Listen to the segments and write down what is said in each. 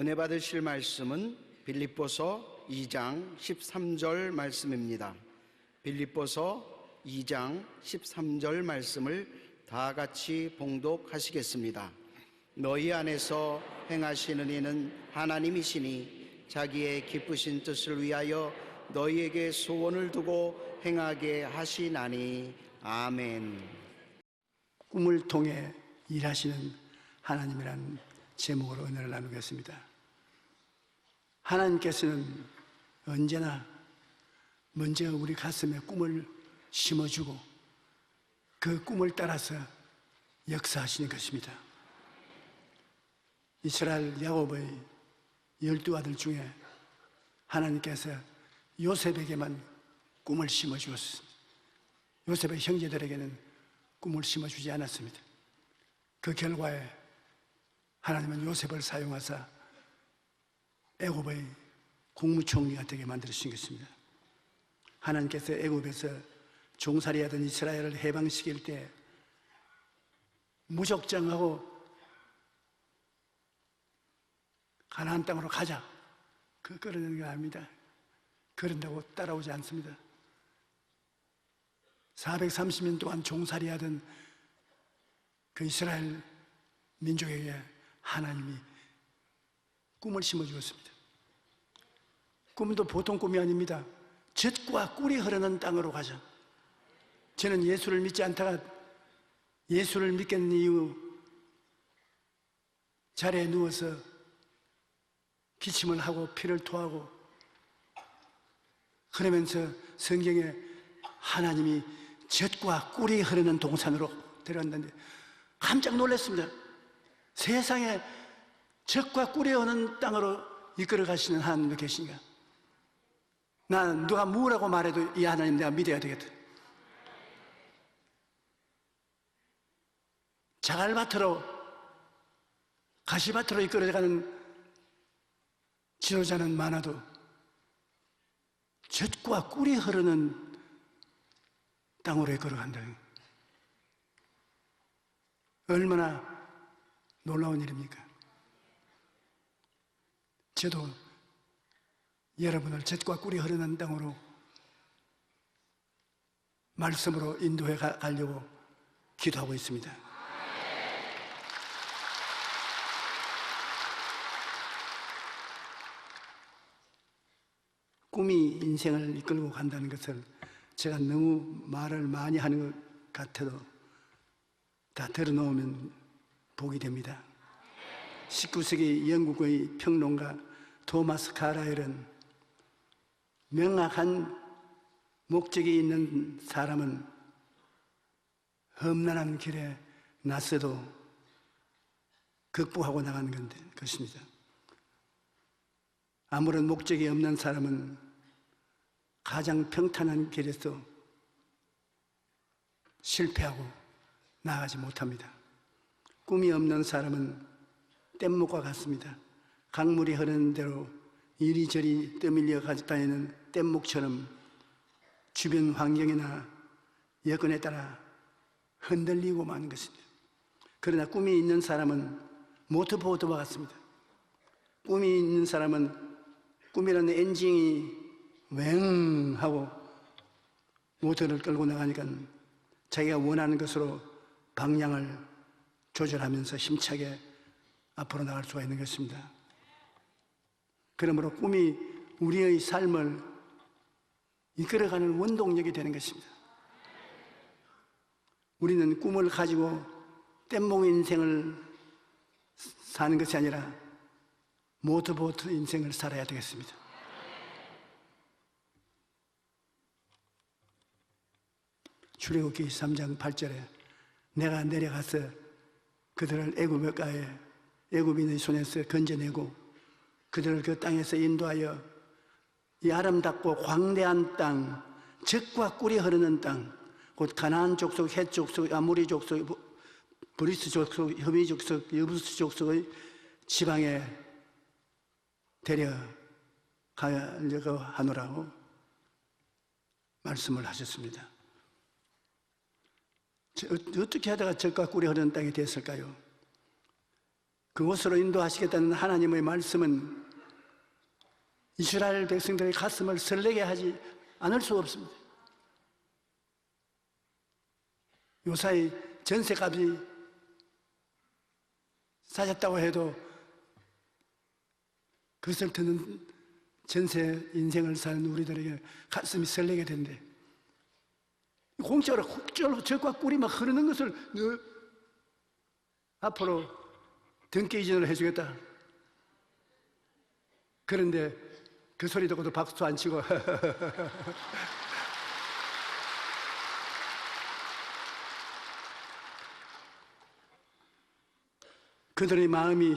은혜 받으실 말씀은 빌립보서 2장 13절 말씀입니다. 빌립보서 2장 13절 말씀을 다 같이 봉독하시겠습니다. 너희 안에서 행하시는 이는 하나님이시니 자기의 기쁘신 뜻을 위하여 너희에게 소원을 두고 행하게 하시나니. 아멘. 꿈을 통해 일하시는 하나님이라는 제목으로 은혜를 나누겠습니다. 하나님께서는 언제나 먼저 우리 가슴에 꿈을 심어주고 그 꿈을 따라서 역사하시는 것입니다. 이스라엘 야곱의 12아들 중에 하나님께서 요셉에게만 꿈을 심어주었습니다. 요셉의 형제들에게는 꿈을 심어주지 않았습니다. 그 결과에 하나님은 요셉을 사용하사 애굽의 국무총리가 되게 만들어주신 것입니다. 하나님께서 애굽에서 종살이하던 이스라엘을 해방시킬 때 무적정하고 가나안 땅으로 가자, 그러는 게 아닙니다. 그런다고 따라오지 않습니다. 430년 동안 종살이하던 그 이스라엘 민족에게 하나님이 꿈을 심어주었습니다. 꿈도 보통 꿈이 아닙니다. 젖과 꿀이 흐르는 땅으로 가자. 저는 예수를 믿지 않다가 예수를 믿겠는 이유, 자리에 누워서 기침을 하고 피를 토하고 그러면서 성경에 하나님이 젖과 꿀이 흐르는 동산으로 데려갔는데 깜짝 놀랐습니다. 세상에 젖과 꿀이 흐르는 땅으로 이끌어 가시는 하나님도 계신가? 나는 누가 뭐라고 말해도 이 하나님 내가 믿어야 되겠다. 자갈밭으로, 가시밭으로 이끌어가는 지도자는 많아도 젖과 꿀이 흐르는 땅으로 이끌어간다. 얼마나 놀라운 일입니까? 저도 여러분을 젖과 꿀이 흐르는 땅으로 말씀으로 인도해 가려고 기도하고 있습니다. 꿈이 인생을 이끌고 간다는 것을 제가 너무 말을 많이 하는 것 같아도 다 들어놓으면 복이 됩니다. 19세기 영국의 평론가 토마스 카라일은 명확한 목적이 있는 사람은 험난한 길에 나서도 극복하고 나가는 것입니다. 아무런 목적이 없는 사람은 가장 평탄한 길에서 실패하고 나아가지 못합니다. 꿈이 없는 사람은 뗏목과 같습니다. 강물이 흐르는 대로 이리저리 떠밀려 다니는 뗏목처럼 주변 환경이나 여건에 따라 흔들리고 마는 것입니다. 그러나 꿈이 있는 사람은 모터보트와 같습니다. 꿈이 있는 사람은 꿈이라는 엔진이 웽 하고 모터를 끌고 나가니까 자기가 원하는 것으로 방향을 조절하면서 힘차게 앞으로 나갈 수가 있는 것입니다. 그러므로 꿈이 우리의 삶을 이끌어가는 원동력이 되는 것입니다. 우리는 꿈을 가지고 뗏목 인생을 사는 것이 아니라 모터보트 인생을 살아야 되겠습니다. 출애굽기 3장 8절에 내가 내려가서 그들을 애굽인의 손에서 건져내고 그들을 그 땅에서 인도하여 이 아름답고 광대한 땅, 젖과 꿀이 흐르는 땅, 곧 가나안 족속, 헷 족속, 아모리 족속, 브리스 족속, 히비 족속, 여부스 족속의 지방에 데려가려고 하노라고 말씀을 하셨습니다. 어떻게 하다가 젖과 꿀이 흐르는 땅이 됐을까요? 그곳으로 인도하시겠다는 하나님의 말씀은 이스라엘 백성들의 가슴을 설레게 하지 않을 수 없습니다. 요사이 전세값이 싸졌다고 해도 그것을 듣는 전세 인생을 사는 우리들에게 가슴이 설레게 된대. 공짜로 훅절로 젖과 꿀이 막 흐르는 것을 앞으로 등기 이전을 해주겠다. 그런데 그 소리 듣고도 박수 안 치고 그들의 마음이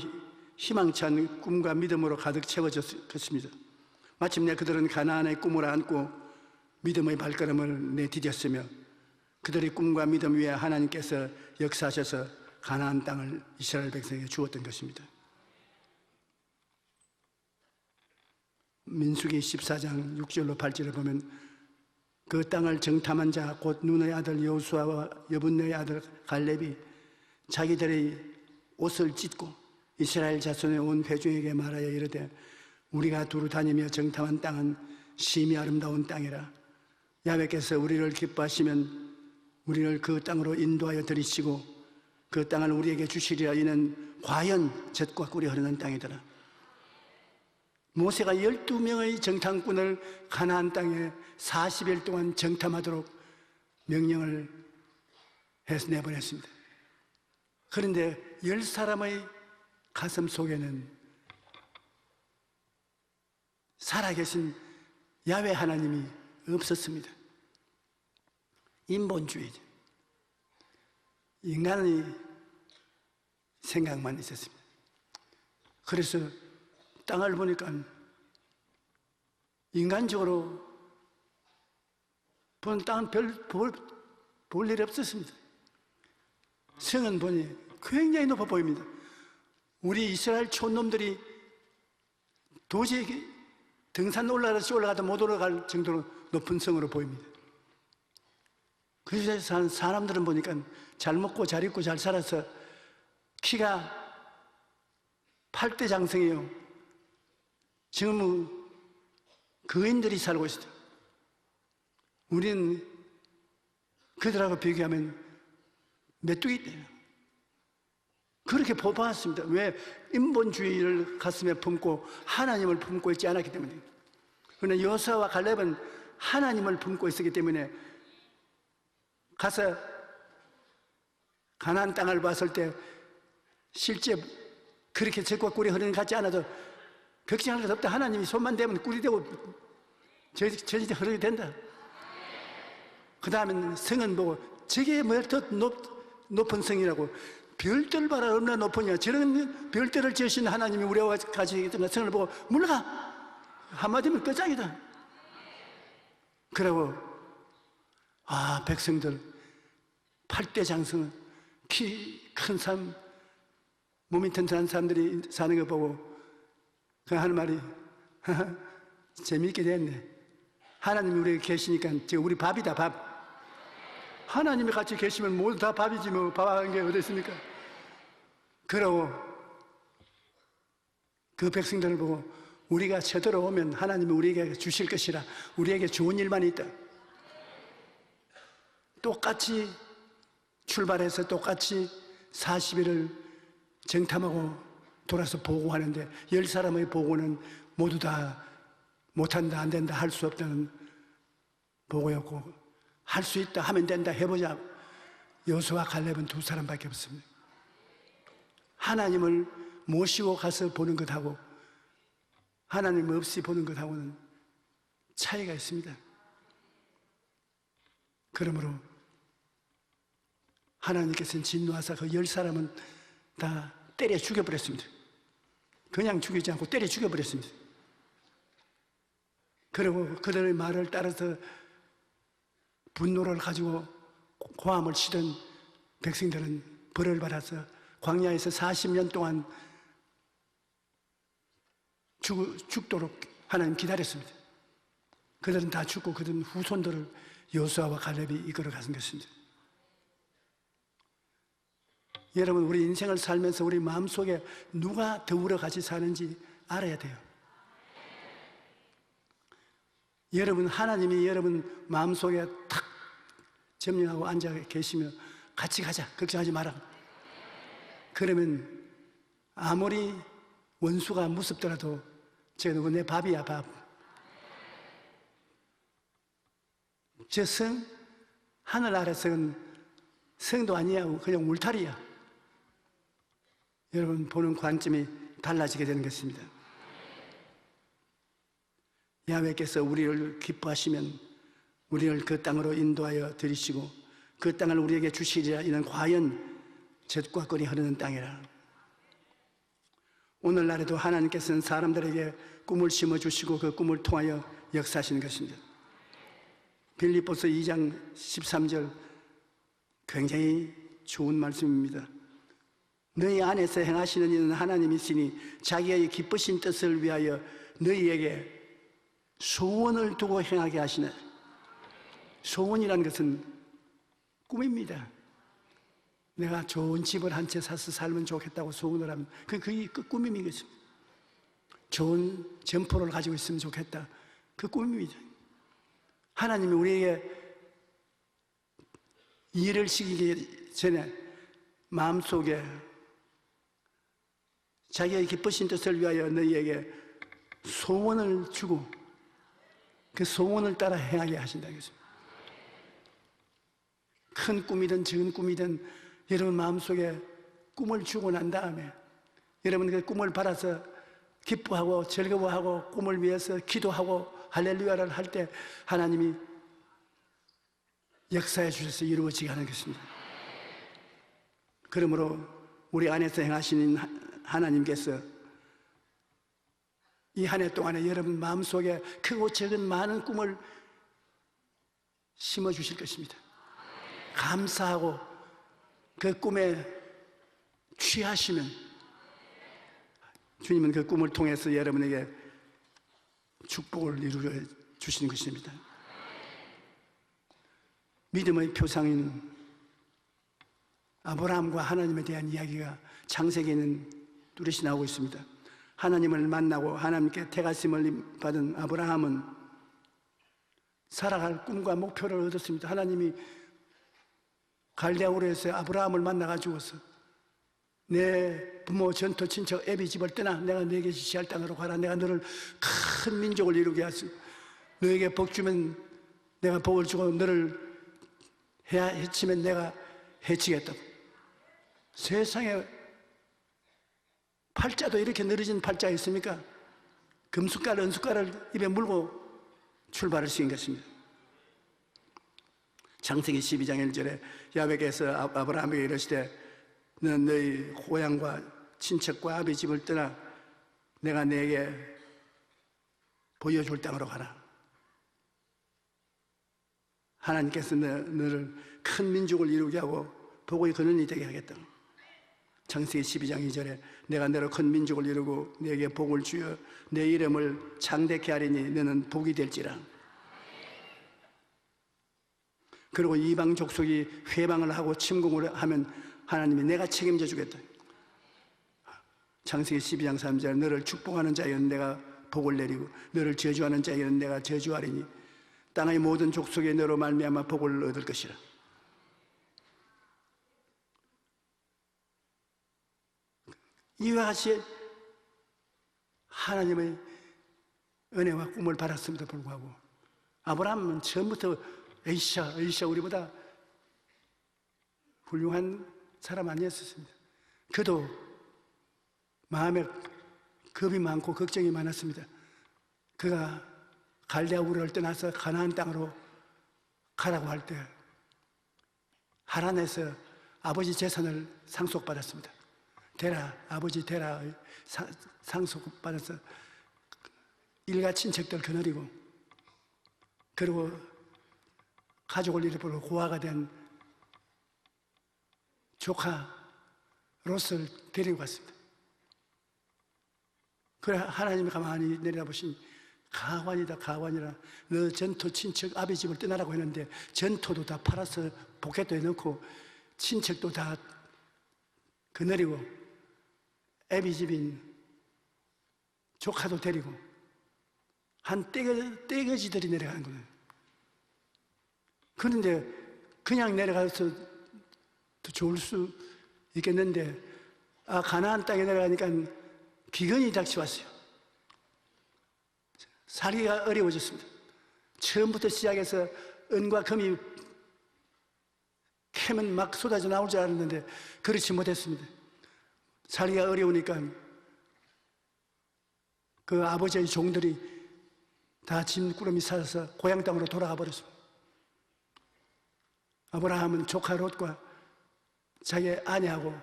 희망찬 꿈과 믿음으로 가득 채워졌을 것입니다. 마침내 그들은 가나안의 꿈을 안고 믿음의 발걸음을 내디뎠으며 그들의 꿈과 믿음 위에 하나님께서 역사하셔서 가나안 땅을 이스라엘 백성에게 주었던 것입니다. 민수기 14장 6절로 8절을 보면 그 땅을 정탐한 자 곧 눈의 아들 여호수아와 여분네의 아들 갈렙이 자기들의 옷을 찢고 이스라엘 자손의 온 회중에게 말하여 이르되 우리가 두루 다니며 정탐한 땅은 심히 아름다운 땅이라 야훼께서 우리를 기뻐하시면 우리를 그 땅으로 인도하여 들이시고 그 땅을 우리에게 주시리라. 이는 과연 젖과 꿀이 흐르는 땅이더라. 모세가 12명의 정탐꾼을 가나안 땅에 40일 동안 정탐하도록 명령을 해서 내보냈습니다. 그런데 10사람의 가슴 속에는 살아계신 야훼 하나님이 없었습니다. 인본주의죠. 인간의 생각만 있었습니다. 그래서 땅을 보니까 인간적으로 본 땅은 볼 일이 없었습니다. 성은 보니 굉장히 높아 보입니다. 우리 이스라엘 촌놈들이 도저히 등산 올라가도 못 올라갈 정도로 높은 성으로 보입니다. 그 지역에 사는 사람들은 보니까 잘 먹고 잘 입고 잘 살아서 키가 8대 장성이에요. 지금 거인들이 살고 있어요. 우리는 그들하고 비교하면 메뚜기 때예요. 그렇게 보았습니다. 왜? 인본주의를 가슴에 품고 하나님을 품고 있지 않았기 때문에. 그러나 여호수아와 갈렙은 하나님을 품고 있었기 때문에 가서 가나안 땅을 봤을 때 실제 그렇게 젖과 꿀이 흐르는 것 같지 않아도 걱정할 것 없다. 하나님이 손만 대면 꿀이 되고 젖이 흐르게 된다. 그 다음에 성은 보고 저게 뭐 더 높은 성이라고. 별들 봐라 얼마나 높으냐. 저런 별들을 지으신 하나님이 우리와 같이 있던 성을 보고 물러가. 한마디면 끝장이다. 그러고 백성들 8대 장성은 키 큰 사람, 몸이 튼튼한 사람들이 사는 거 보고 그 하는 말이 재미있게 됐네. 하나님이 우리에게 계시니까 지금 우리 밥이다. 밥. 하나님이 같이 계시면 모두 다 밥이지 뭐 밥하는 게 어디 있습니까? 그러고 그 백성들을 보고 우리가 쳐들어오면 하나님이 우리에게 주실 것이라. 우리에게 좋은 일만 있다. 똑같이 출발해서 똑같이 40일을 정탐하고 돌아서 보고하는데 10사람의 보고는 모두 다 못한다, 안 된다, 할 수 없다는 보고였고 할 수 있다, 하면 된다, 해보자. 여호수아와 갈렙은 2사람밖에 없습니다. 하나님을 모시고 가서 보는 것하고 하나님 없이 보는 것하고는 차이가 있습니다. 그러므로 하나님께서는 진노하사 그 10사람은 다 때려 죽여버렸습니다. 그냥 죽이지 않고 때려 죽여버렸습니다. 그리고 그들의 말을 따라서 분노를 가지고 고함을 치던 백성들은 벌을 받아서 광야에서 40년 동안 죽도록 하나님 기다렸습니다. 그들은 다 죽고 그들은 후손들을 여호수아와 갈렙이 이끌어 가신 것입니다. 여러분, 우리 인생을 살면서 우리 마음속에 누가 더불어 같이 사는지 알아야 돼요. 여러분, 하나님이 여러분 마음속에 탁 점령하고 앉아 계시며 같이 가자, 걱정하지 마라. 그러면 아무리 원수가 무섭더라도 저 누구 내 밥이야, 밥. 저 성, 하늘 아래서는 성도 아니야, 그냥 울타리야. 여러분, 보는 관점이 달라지게 되는 것입니다. 야훼께서 우리를 기뻐하시면 우리를 그 땅으로 인도하여 들이시고 그 땅을 우리에게 주시리라. 이는 과연 젖과 꿀이 흐르는 땅이라. 오늘날에도 하나님께서는 사람들에게 꿈을 심어주시고 그 꿈을 통하여 역사하시는 것입니다. 빌립보서 2장 13절 굉장히 좋은 말씀입니다. 너희 안에서 행하시는 이는 하나님이시니 자기의 기쁘신 뜻을 위하여 너희에게 소원을 두고 행하게 하시네. 소원이라는 것은 꿈입니다. 내가 좋은 집을 한 채 사서 살면 좋겠다고 소원을 하면 그게 꿈인 것입니다. 좋은 점포를 가지고 있으면 좋겠다. 그 꿈입니다. 하나님이 우리에게 일을 시키기 전에 마음속에 자기의 기쁘신 뜻을 위하여 너희에게 소원을 주고 그 소원을 따라 행하게 하신다는 것입니다. 큰 꿈이든 작은 꿈이든 여러분 마음속에 꿈을 주고 난 다음에 여러분 그 꿈을 바라서 기뻐하고 즐거워하고 꿈을 위해서 기도하고 할렐루야를 할 때 하나님이 역사해 주셔서 이루어지게 하는 것입니다. 그러므로 우리 안에서 행하시는 하나님께서 이 한 해 동안에 여러분 마음속에 크고 작은 많은 꿈을 심어 주실 것입니다. 감사하고 그 꿈에 취하시면 주님은 그 꿈을 통해서 여러분에게 축복을 이루어 주시는 것입니다. 믿음의 표상인 아브라함과 하나님에 대한 이야기가 창세기에는 뚜렷이 나오고 있습니다. 하나님을 만나고 하나님께 택하심을 받은 아브라함은 살아갈 꿈과 목표를 얻었습니다. 하나님이 갈대아 우르에서 아브라함을 만나가지고서 내 부모 전토 친척 애비 집을 떠나 내가 너에게 지시할 땅으로 가라. 내가 너를 큰 민족을 이루게 하시 너에게 복 주면 내가 복을 주고 너를 해치면 내가 해치겠다. 세상에 팔자도 이렇게 늘어진 팔자가 있습니까? 금숟갈, 은숟갈을 입에 물고 출발을 시킨 것입니다. 창세기 12장 1절에 야훼께서 아브라함에게 이르시되 너는 너희 고향과 친척과 아비 집을 떠나 내가 너에게 보여줄 땅으로 가라. 하나님께서 너를 큰 민족을 이루게 하고 복의 근원이 되게 하겠다. 창세기 12장 2절에 내가 너로 큰 민족을 이루고 너에게 복을 주어 내 이름을 창대케 하리니 너는 복이 될지라. 그리고 이방 족속이 회방을 하고 침공을 하면 하나님이 내가 책임져 주겠다. 창세기 12장 3절 너를 축복하는 자에게는 내가 복을 내리고 너를 저주하는 자에게는 내가 저주하리니 땅의 모든 족속에 너로 말미암아 복을 얻을 것이라. 이와 같이 하나님의 은혜와 꿈을 받았음에도 불구하고 아브라함은 처음부터 에이샤 우리보다 훌륭한 사람 아니었습니다. 그도 마음에 겁이 많고 걱정이 많았습니다. 그가 갈대아 우르를 떠나서 가나안 땅으로 가라고 할 때 하란에서 아버지 재산을 상속받았습니다. 아버지 데라 상속받아서 일가 친척들 거느리고 그리고 가족을 잃어버리고 고아가 된 조카 롯을 데리고 갔습니다. 그래 하나님이 가만히 내려다보시니 가관이라 너 전토 친척 아비 집을 떠나라고 했는데 전토도 다 팔아서 포켓도 해놓고 친척도 다 그늘이고 애비 집인 조카도 데리고 한 떼거지들이 내려가는 거예요. 그런데 그냥 내려가서 더 좋을 수 있겠는데 가나안 땅에 내려가니까 기근이 닥쳐왔어요. 살기가 어려워졌습니다. 처음부터 시작해서 은과 금이 캐면 막 쏟아져 나올 줄 알았는데 그렇지 못했습니다. 살기가 어려우니까 그 아버지의 종들이 다 짐꾸러미 사서 고향 땅으로 돌아가 버렸습니다. 아브라함은 조카 롯과 자기 아내하고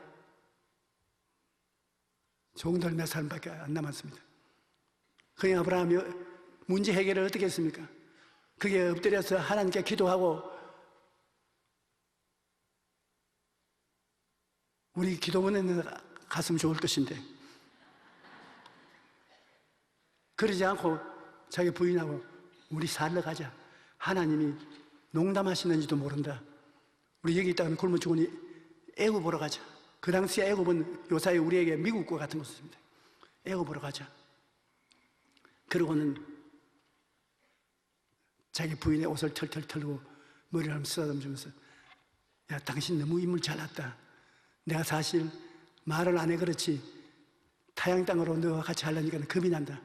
종들 몇 사람밖에 안 남았습니다. 그냥 아브라함이 문제 해결을 어떻게 했습니까? 그게 엎드려서 하나님께 기도하고 우리 기도원에 갔으면 좋을 것인데 그러지 않고 자기 부인하고 우리 살러 가자. 하나님이 농담하시는지도 모른다. 우리 여기 있다가는 굶어 죽으니 애굽으로 가자. 그 당시에 애굽은 요사이 우리에게 미국과 같은 곳입니다. 애굽으로 가자. 그러고는 자기 부인의 옷을 털털 털고 머리를 한번 쓰다듬으면서 야, 당신 너무 인물 잘났다. 내가 사실 말을 안 해 그렇지 타양 땅으로 너와 같이 하려니까 겁이 난다.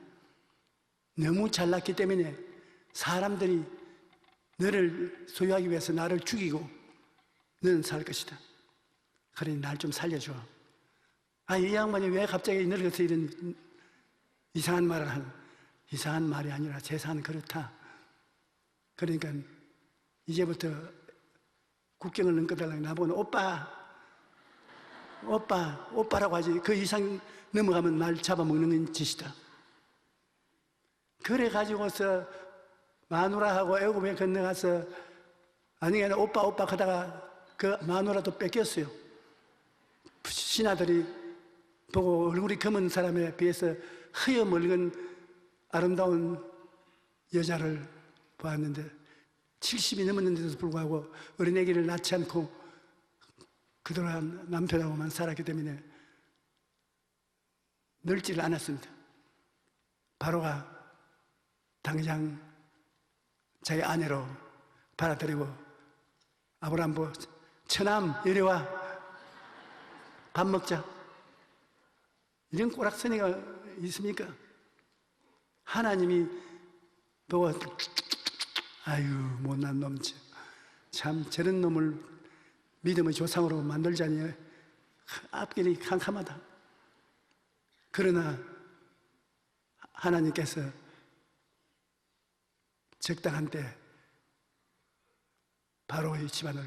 너무 잘났기 때문에 사람들이 너를 소유하기 위해서 나를 죽이고 너는 살 것이다. 그러니 날 좀 살려줘. 이 양반이 왜 갑자기 늙어서 이런 이상한 말을 하는? 이상한 말이 아니라 세상은 그렇다. 그러니까 이제부터 국경을 넘겨달라고 나보고는 오빠라고 하지 그 이상 넘어가면 날 잡아먹는 짓이다. 그래가지고서 마누라하고 애굽에 건너가서 아니면 오빠 하다가 그 마누라도 뺏겼어요. 신하들이 보고 얼굴이 검은 사람에 비해서 허여멀건 아름다운 여자를 보았는데 70이 넘었는데도 불구하고 어린애기를 낳지 않고 그동안 남편하고만 살았기 때문에 늙지를 않았습니다. 바로가 당장 자기 아내로 받아들이고 아브라함 처남 이리 와 밥 먹자. 이런 꼬락서니가 있습니까? 하나님이 보고 아유 못난 놈지 참 저런 놈을 믿음의 조상으로 만들자니 앞길이 캄캄하다. 그러나 하나님께서 적당한 때 바로의 집안을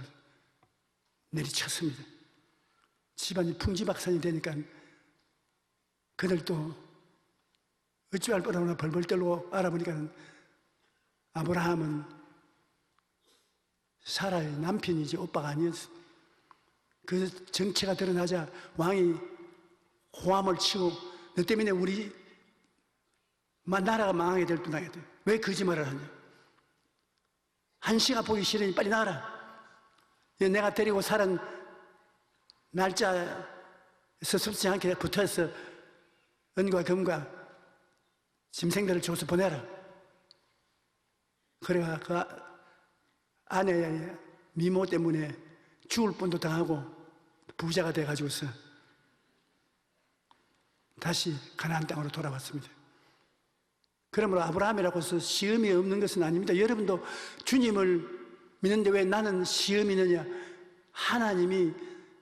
내리쳤습니다. 집안이 풍지박산이 되니까 그들도 어찌할 뻔하나 벌벌 떨고 알아보니까 아브라함은 사라의 남편이지 오빠가 아니었어. 그 정체가 드러나자 왕이 호함을 치고 너 때문에 우리 나라가 망하게 될 뻔하게 돼. 왜 거짓말을 하냐? 한시가 보기 싫으니 빨리 나가라. 내가 데리고 살은 날짜 서슴지 않게 붙어서 은과 금과 짐승들을 줘서 보내라. 그래가 그 아내의 미모 때문에 죽을 뻔도 당하고 부자가 돼가지고서 다시 가나안 땅으로 돌아왔습니다. 그러므로 아브라함이라고 해서 시험이 없는 것은 아닙니다. 여러분도 주님을 믿는데 왜 나는 시험이 있느냐? 하나님이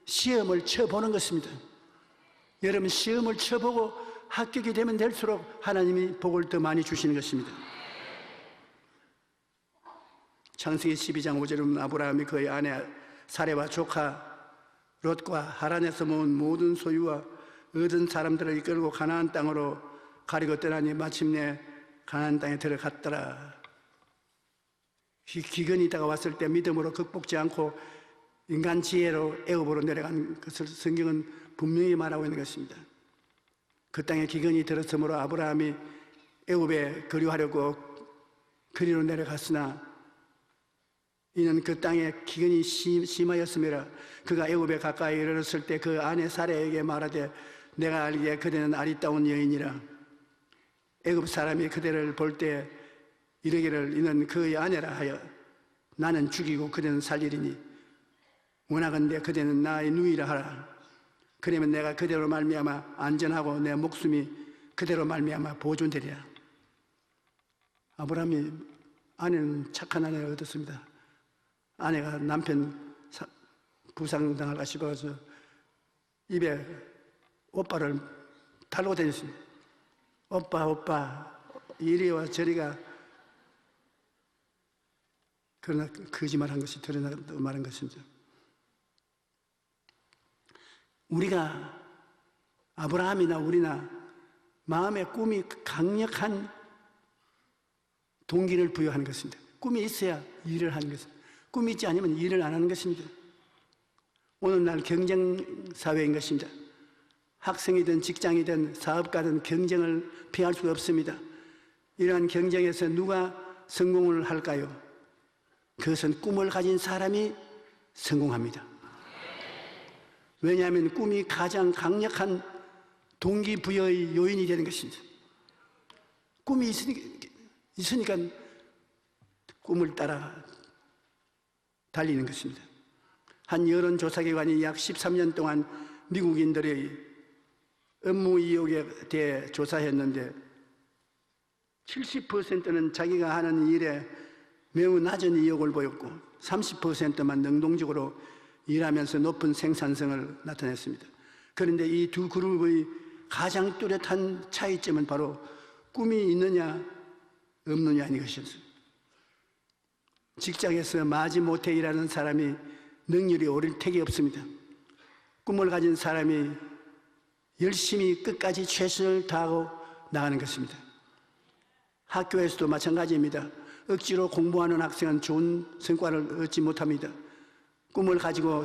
시험을 쳐보는 것입니다. 여러분 시험을 쳐보고 합격이 되면 될수록 하나님이 복을 더 많이 주시는 것입니다. 창세기 12장 5절에 보면 아브라함이 그의 아내 사레와 조카 롯과 하란에서 모은 모든 소유와 얻은 사람들을 이끌고 가나안 땅으로 가리고 떠나니 마침내 가나안 땅에 들어갔더라. 기근이 다가왔을 때 믿음으로 극복지 않고 인간 지혜로 애굽으로 내려간 것을 성경은 분명히 말하고 있는 것입니다. 그 땅에 기근이 들었으므로 아브라함이 애굽에 거류하려고 거리로 내려갔으나 이는 그 땅에 기근이 심하였음이라. 그가 애굽에 가까이 이르렀을 때 그 아내 사레에게 말하되 내가 알기에 그대는 아리따운 여인이라. 애굽 사람이 그대를 볼 때 이르기를 이는 그의 아내라 하여 나는 죽이고 그대는 살리리니 원하건대 그대는 나의 누이라 하라. 그러면 내가 그대로 말미암아 안전하고 내 목숨이 그대로 말미암아 보존되리라. 아브라함이 아내는 착한 아내를 얻었습니다. 아내가 남편 부상당할까 싶어서 입에 오빠를 달고 다녔습니다. 오빠 이리와 저리가. 그러나 거짓말한 것이 드러나고 말한 것입니다. 우리가 아브라함이나 우리나 마음의 꿈이 강력한 동기를 부여하는 것입니다. 꿈이 있어야 일을 하는 것입니다. 꿈이 있지 않으면 일을 안 하는 것입니다. 오늘날 경쟁사회인 것입니다. 학생이든 직장이든 사업가든 경쟁을 피할 수가 없습니다. 이러한 경쟁에서 누가 성공을 할까요? 그것은 꿈을 가진 사람이 성공합니다. 왜냐하면 꿈이 가장 강력한 동기부여의 요인이 되는 것입니다. 꿈이 있으니까 꿈을 따라 달리는 것입니다. 한 여론조사기관이 약 13년 동안 미국인들의 업무 이욕에 대해 조사했는데 70%는 자기가 하는 일에 매우 낮은 이욕을 보였고 30%만 능동적으로 일하면서 높은 생산성을 나타냈습니다. 그런데 이 두 그룹의 가장 뚜렷한 차이점은 바로 꿈이 있느냐 없느냐인 것이었습니다. 직장에서 마지못해 일하는 사람이 능률이 오를 택이 없습니다. 꿈을 가진 사람이 열심히 끝까지 최선을 다하고 나가는 것입니다. 학교에서도 마찬가지입니다. 억지로 공부하는 학생은 좋은 성과를 얻지 못합니다. 꿈을 가지고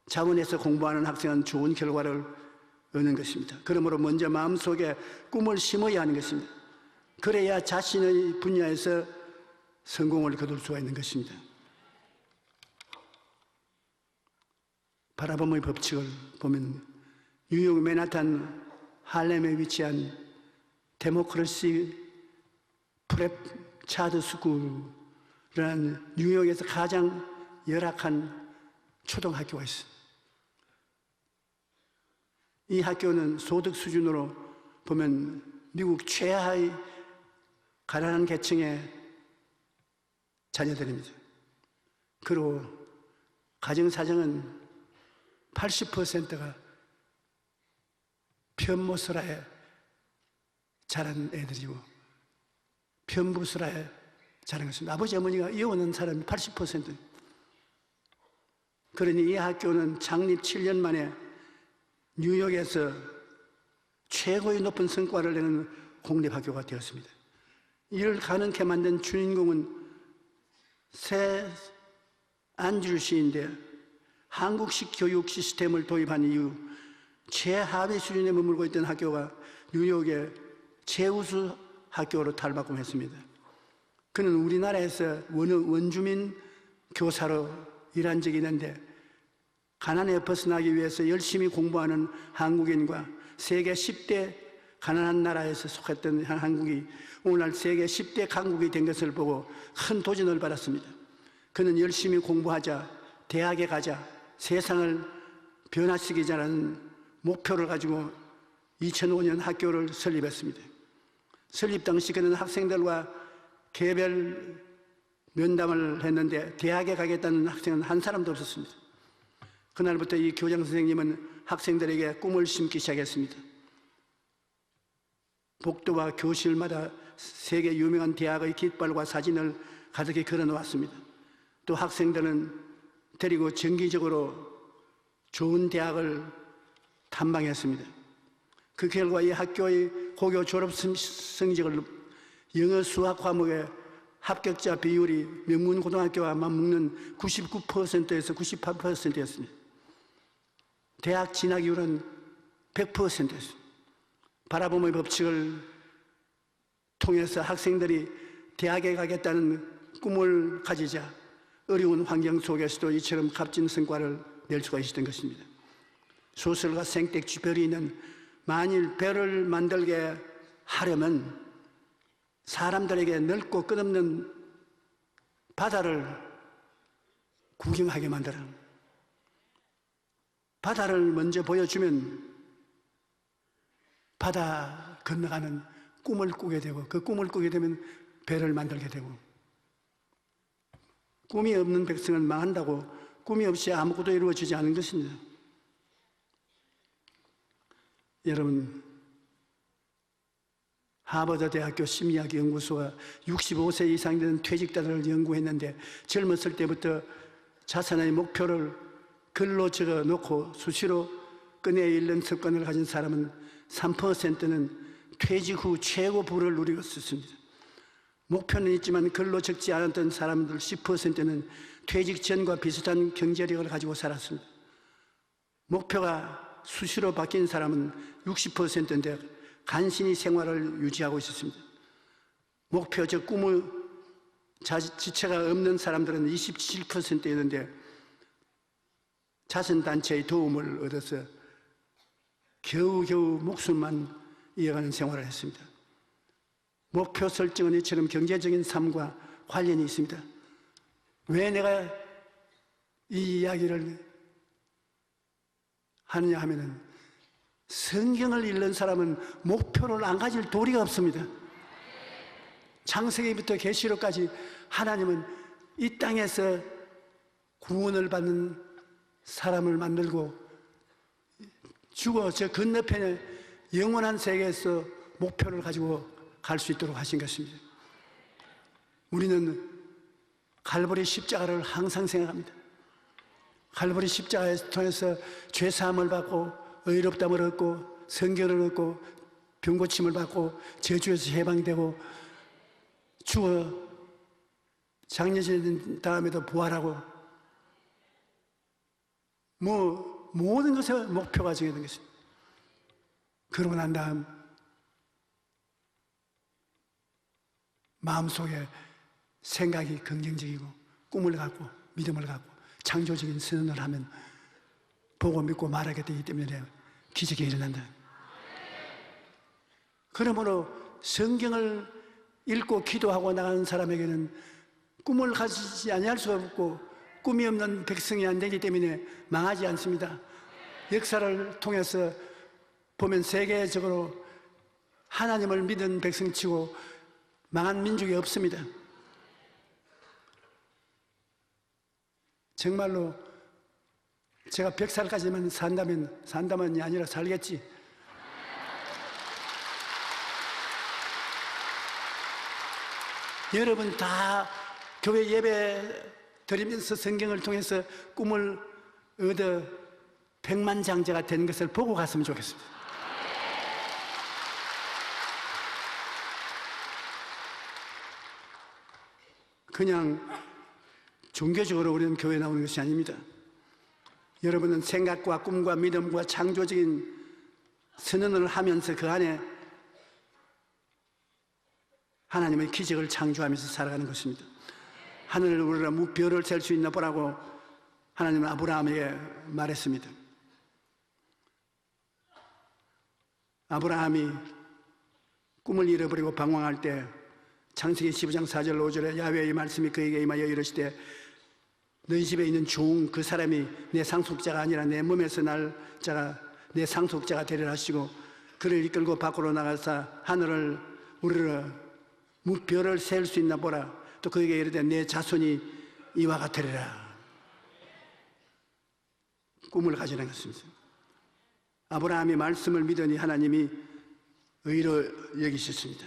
자원해서 공부하는 학생은 좋은 결과를 얻는 것입니다. 그러므로 먼저 마음속에 꿈을 심어야 하는 것입니다. 그래야 자신의 분야에서 성공을 거둘 수가 있는 것입니다. 바라봄의 법칙을 보면 뉴욕 맨하탄 할렘에 위치한 데모크라시 프랩 차드 스쿨이라는 뉴욕에서 가장 열악한 초등학교가 있습니다. 이 학교는 소득 수준으로 보면 미국 최하의 가난한 계층의 자녀들입니다. 그리고 가정사정은 80%가 편모스라에 자란 애들이고 편부스라에 자란 것입니다. 아버지 어머니가 이혼한 사람이 80%. 그러니 이 학교는 창립 7년 만에 뉴욕에서 최고의 높은 성과를 내는 공립학교가 되었습니다. 이를 가능케 만든 주인공은 새 안드루시인데 한국식 교육 시스템을 도입한 이후 최하위 수준에 머물고 있던 학교가 뉴욕의 최우수 학교로 탈바꿈했습니다. 그는 우리나라에서 원주민 교사로 일한 적이 있는데 가난에 벗어나기 위해서 열심히 공부하는 한국인과 세계 10대 가난한 나라에서 속했던 한국이 오늘날 세계 10대 강국이 된 것을 보고 큰 도전을 받았습니다. 그는 열심히 공부하자, 대학에 가자, 세상을 변화시키자는 목표를 가지고 2005년 학교를 설립했습니다. 설립 당시 그는 학생들과 개별 면담을 했는데 대학에 가겠다는 학생은 한 사람도 없었습니다. 그날부터 이 교장 선생님은 학생들에게 꿈을 심기 시작했습니다. 복도와 교실마다 세계 유명한 대학의 깃발과 사진을 가득히 걸어놓았습니다. 또 학생들은 데리고 정기적으로 좋은 대학을 탐방했습니다. 그 결과 이 학교의 고교 졸업 성적을 영어 수학 과목의 합격자 비율이 명문고등학교와 맞먹는 99%에서 98%였습니다. 대학 진학률은 100%였습니다. 바라봄의 법칙을 통해서 학생들이 대학에 가겠다는 꿈을 가지자 어려운 환경 속에서도 이처럼 값진 성과를 낼 수가 있었던 것입니다. 소설가 생택쥐 별이는 만일 별을 만들게 하려면 사람들에게 넓고 끝없는 바다를 구경하게 만들어 바다를 먼저 보여주면 바다 건너가는 꿈을 꾸게 되고 그 꿈을 꾸게 되면 배를 만들게 되고 꿈이 없는 백성은 망한다고 꿈이 없이 아무것도 이루어지지 않은 것입니다. 여러분, 하버드 대학교 심리학 연구소가 65세 이상 된 퇴직자들을 연구했는데 젊었을 때부터 자신의 목표를 글로 적어 놓고 수시로 끈에 읽는 습관을 가진 사람은 3%는 퇴직 후 최고 부를 누리고 있었습니다. 목표는 있지만 글로 적지 않았던 사람들 10%는 퇴직 전과 비슷한 경제력을 가지고 살았습니다. 목표가 수시로 바뀐 사람은 60%인데 간신히 생활을 유지하고 있었습니다. 목표, 즉 꿈의 지체가 없는 사람들은 27%였는데 자선단체의 도움을 얻어서 겨우겨우 목숨만 이어가는 생활을 했습니다. 목표 설정은 이처럼 경제적인 삶과 관련이 있습니다. 왜 내가 이 이야기를 하느냐 하면은 성경을 읽는 사람은 목표를 안 가질 도리가 없습니다. 창세기부터 계시록까지 하나님은 이 땅에서 구원을 받는 사람을 만들고 죽어 저 건너편에 영원한 세계에서 목표를 가지고 갈 수 있도록 하신 것입니다. 우리는 갈보리 십자가를 항상 생각합니다. 갈보리 십자가에 통해서 죄사함을 받고 의롭다함을 얻고 성결을 얻고 병고침을 받고 저주에서 해방되고 죽어 장례진 다음에도 부활하고 모든 것에 목표가 정해진 것입니다. 그러고 난 다음 마음속에 생각이 긍정적이고 꿈을 갖고 믿음을 갖고 창조적인 선언을 하면 보고 믿고 말하게 되기 때문에 기적이 일어난다. 그러므로 성경을 읽고 기도하고 나가는 사람에게는 꿈을 가지지 아니할 수가 없고 꿈이 없는 백성이 안 되기 때문에 망하지 않습니다. 역사를 통해서 보면 세계적으로 하나님을 믿은 백성치고 망한 민족이 없습니다. 정말로 제가 100살까지만 산다면이 아니라 살겠지. 여러분 다 교회 예배 드리면서 성경을 통해서 꿈을 얻어 백만장자가 된 것을 보고 갔으면 좋겠습니다. 그냥 종교적으로 우리는 교회에 나오는 것이 아닙니다. 여러분은 생각과 꿈과 믿음과 창조적인 선언을 하면서 그 안에 하나님의 기적을 창조하면서 살아가는 것입니다. 하늘을 우러러 별을 셀 수 있나 보라고 하나님은 아브라함에게 말했습니다. 아브라함이 꿈을 잃어버리고 방황할 때 창세기 15장 4절 5절에 야훼의 말씀이 그에게 임하여 이르시되 너희 집에 있는 종 그 사람이 내 상속자가 아니라 내 몸에서 날 자가 내 상속자가 되리라 하시고 그를 이끌고 밖으로 나가사 하늘을 우러러 별을 셀 수 있나 보라. 또 그에게 이르되 내 자손이 이와 같으리라. 꿈을 가지는 것입니다. 아브라함이 말씀을 믿으니 하나님이 의로 여기셨습니다.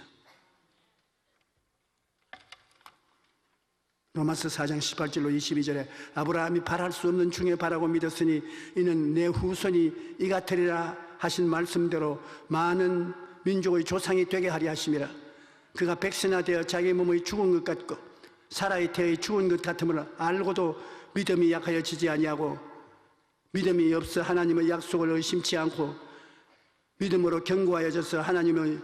로마서 4장 18절로 22절에 아브라함이 바랄 수 없는 중에 바라고 믿었으니 이는 내 후손이 이 같으리라 하신 말씀대로 많은 민족의 조상이 되게 하리 하심이라. 그가 백신화되어 자기 몸의 죽은 것 같고 사라의 태의 죽은 것 같음을 알고도 믿음이 약하여 지지 아니하고 믿음이 없어 하나님의 약속을 의심치 않고 믿음으로 견고하여져서 하나님의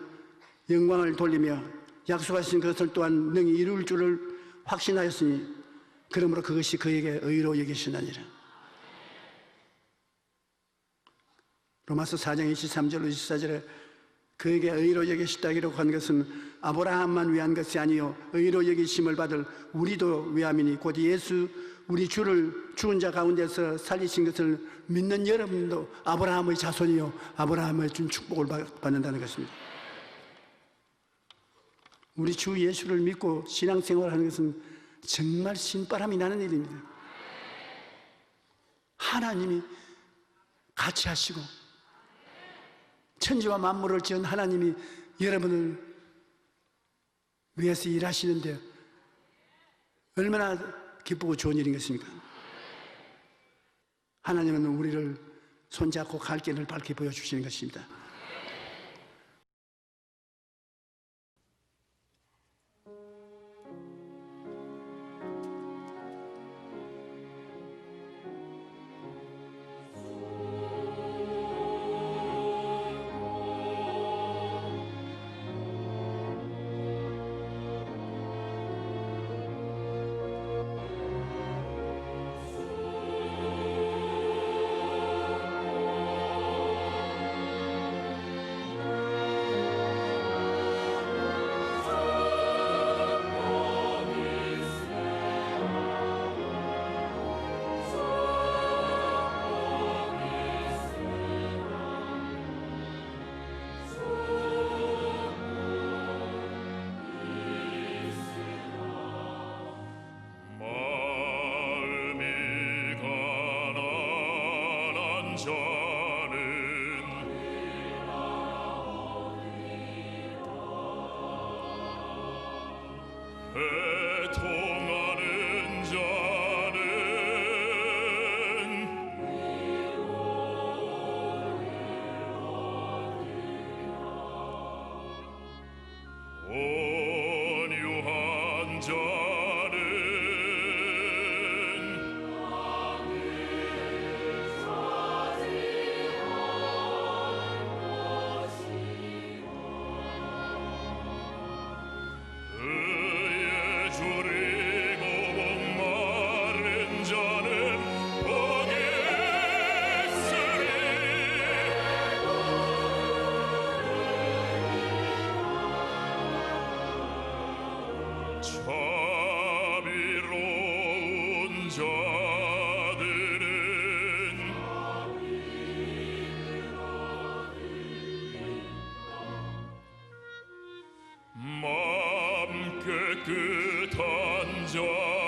영광을 돌리며 약속하신 것을 또한 능히 이룰 줄을 확신하였으니 그러므로 그것이 그에게 의로 여기시나니라. 로마서 4장 23절 24절에 그에게 의로 여기시다기로 한 것은 아브라함만 위한 것이 아니요 의로 여기심을 받을 우리도 위함이니 곧 예수 우리 주를 죽은 자 가운데서 살리신 것을 믿는 여러분도 아브라함의 자손이요 아브라함의 준 축복을 받는다는 것입니다. 우리 주 예수를 믿고 신앙생활하는 것은 정말 신바람이 나는 일입니다. 하나님이 같이 하시고 천지와 만물을 지은 하나님이 여러분을 위해서 일하시는데 얼마나 기쁘고 좋은 일인 것입니까? 하나님은 우리를 손잡고 갈 길을 밝게 보여주시는 것입니다. 애통하는 자는 온유한 자는 의에 줄이고 목마른 자는 복이 있으리. 자비로운 자들은 마음 깨끗한 자